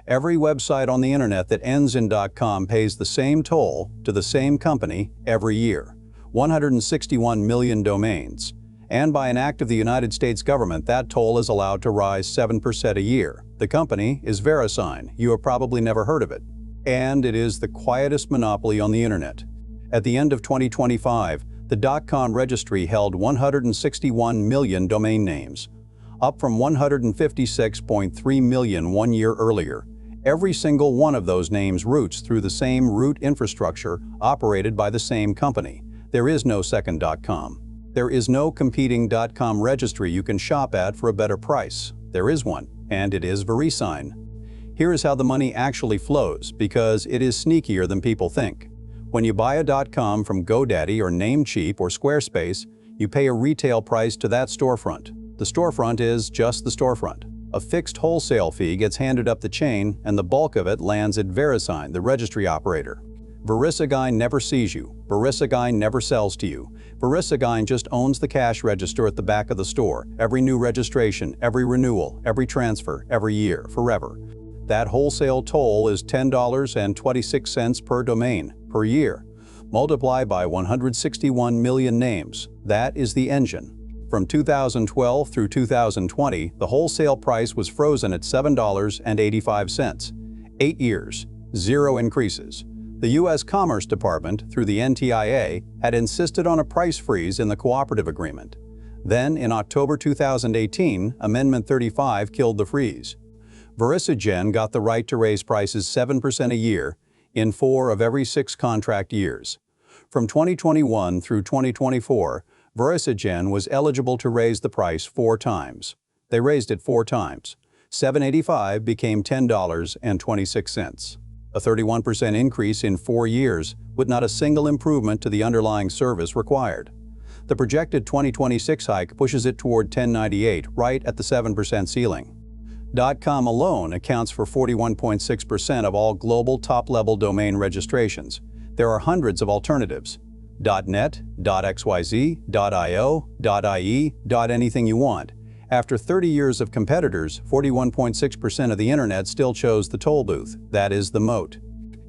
Every website on the internet that ends in .com pays the same toll to the same company every year. 161 million domains. And by an act of the United States government, that toll is allowed to rise 7% a year. The company is Verisign. You have probably never heard of it. And it is the quietest monopoly on the internet. At the end of 2025, the .com registry held 161 million domain names, up from 156.3 million 1 year earlier. Every single one of those names routes through the same root infrastructure operated by the same company. There is no second .com. There is no competing .com registry you can shop at for a better price. There is one, and it is Verisign. Here is how the money actually flows, because it is sneakier than people think. When you buy a .com from GoDaddy or Namecheap or Squarespace, you pay a retail price to that storefront. The storefront is just the storefront. A fixed wholesale fee gets handed up the chain, and the bulk of it lands at Verisign, the registry operator. Verisign never sees you. Verisign never sells to you. Verisign just owns the cash register at the back of the store, every new registration, every renewal, every transfer, every year, forever. That wholesale toll is $10.26 per domain, per year. Multiply by 161 million names. That is the engine. From 2012 through 2020, the wholesale price was frozen at $7.85. 8 years, 0 increases. The U.S. Commerce Department, through the NTIA, had insisted on a price freeze in the Cooperative Agreement. Then, in October 2018, Amendment 35 killed the freeze. Verisign got the right to raise prices 7% a year in 4 of every 6 contract years. From 2021 through 2024, Verisign was eligible to raise the price 4 times. They raised it 4 times. $7.85 became $10.26. A 31% increase in 4 years, with not a single improvement to the underlying service required. The projected 2026 hike pushes it toward $10.98, right at the 7% ceiling. .com alone accounts for 41.6% of all global top-level domain registrations. There are hundreds of alternatives. .net, .xyz, .io, .ie, .anything you want. After 30 years of competitors, 41.6% of the internet still chose the toll booth. That is the moat.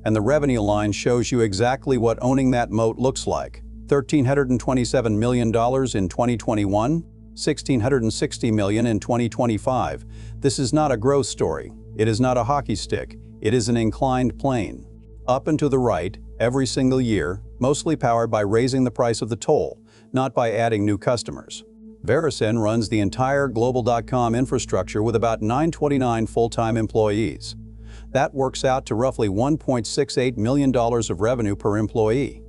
And the revenue line shows you exactly what owning that moat looks like. $1,327 million in 2021, $1,660 million in 2025. This is not a growth story. It is not a hockey stick. It is an inclined plane. Up and to the right, every single year, mostly powered by raising the price of the toll, not by adding new customers. VRSN runs the entire global.com infrastructure with about 929 full-time employees. That works out to roughly $1.68 million of revenue per employee.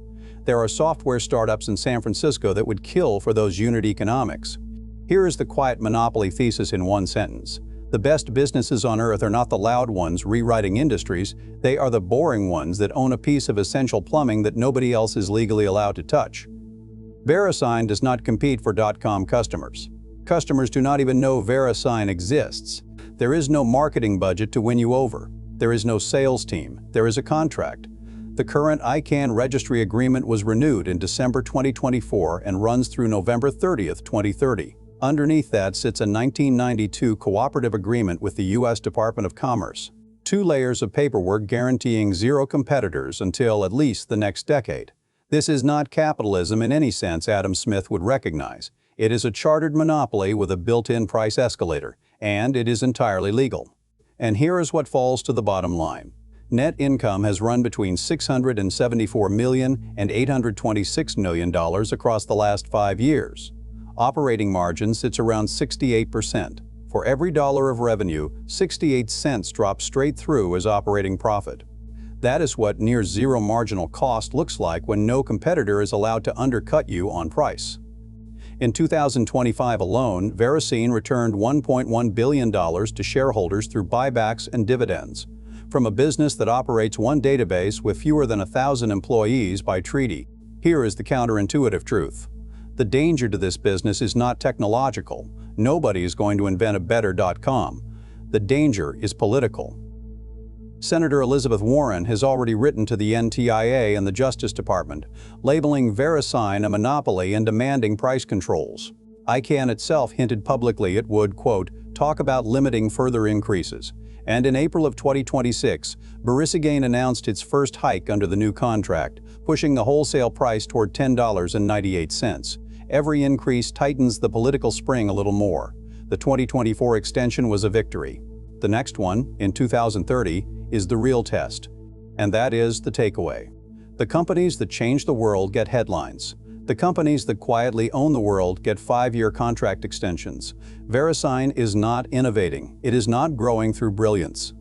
There are software startups in San Francisco that would kill for those unit economics. Here is the quiet monopoly thesis in one sentence. The best businesses on earth are not the loud ones rewriting industries, they are the boring ones that own a piece of essential plumbing that nobody else is legally allowed to touch. Verisign does not compete for .com customers. Customers do not even know Verisign exists. There is no marketing budget to win you over. There is no sales team. There is a contract. The current ICANN Registry Agreement was renewed in December 2024 and runs through November 30, 2030. Underneath that sits a 1992 Cooperative Agreement with the U.S. Department of Commerce. 2 layers of paperwork guaranteeing 0 competitors until at least the next decade. This is not capitalism in any sense Adam Smith would recognize. It is a chartered monopoly with a built-in price escalator, and it is entirely legal. And here is what falls to the bottom line. Net income has run between $674 million and $826 million across the last 5 years. Operating margin sits around 68%. For every dollar of revenue, 68 cents drop straight through as operating profit. That is what near zero marginal cost looks like when no competitor is allowed to undercut you on price. In 2025 alone, Verisign returned $1.1 billion to shareholders through buybacks and dividends. From a business that operates one database with fewer than 1,000 employees by treaty, here is the counterintuitive truth. The danger to this business is not technological. Nobody is going to invent a better .com. The danger is political. Senator Elizabeth Warren has already written to the NTIA and the Justice Department, labeling Verisign a monopoly and demanding price controls. ICANN itself hinted publicly it would, quote, talk about limiting further increases. And in April of 2026, Verisign announced its first hike under the new contract, pushing the wholesale price toward $10.98. Every increase tightens the political spring a little more. The 2024 extension was a victory. The next one, in 2030, is the real test. And that is the takeaway. The companies that change the world get headlines. The companies that quietly own the world get 5-year contract extensions. Verisign is not innovating. It is not growing through brilliance.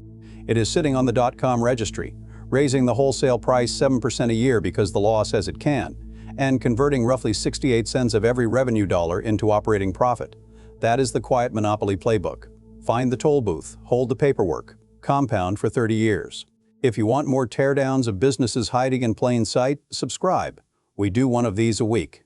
It is sitting on the .com registry, raising the wholesale price 7% a year because the law says it can, and converting roughly 68 cents of every revenue dollar into operating profit. That is the quiet monopoly playbook. Find the toll booth, hold the paperwork, compound for 30 years. If you want more teardowns of businesses hiding in plain sight, subscribe. We do one of these a week.